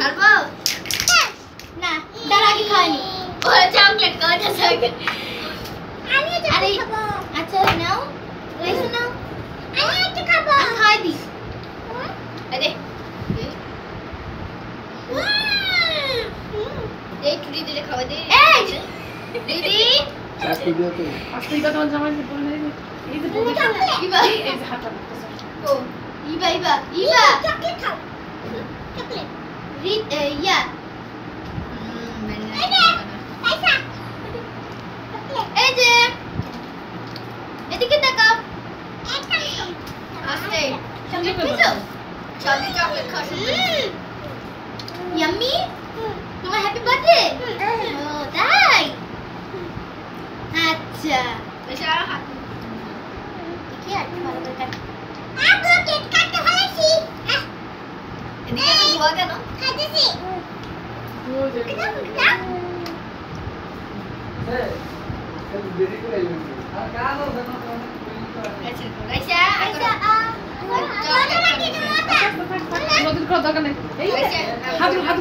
ছাড়বো না তার আগে খাইনি ও চকলেট কোনটা চকলেট আমি চকলেট খাবো আচ্ছা নাও লাইসো নাও আমি একটু খাবো খাই দি আরে এই টুটি দিলে খাওয়া দে এই দিদি চাকরি দিও তো আজকে কথা জামাই বলে এই যে ইবা এই যে হাতটা ও ইবা চকলেট খাও চকলেট রিড ইয়া এই যে এদিকে তাকাও আস্তে চকলেট খাইছো চকলেট খাও ইয়াম্মি তোমার হ্যাপি বার্থডে ও তাই আচ্ছা বেশ আর হাত দেখি আর ভালো করে কাট আপু কেক কাটতে ভালোছি এদিকে তো ধোয়া কেন খাইতেছি ও যে দেরি করে আইবেন আর কালো জানো তো আচ্ছা আচ্ছা নদীর কথা দরকার নেই এই হাত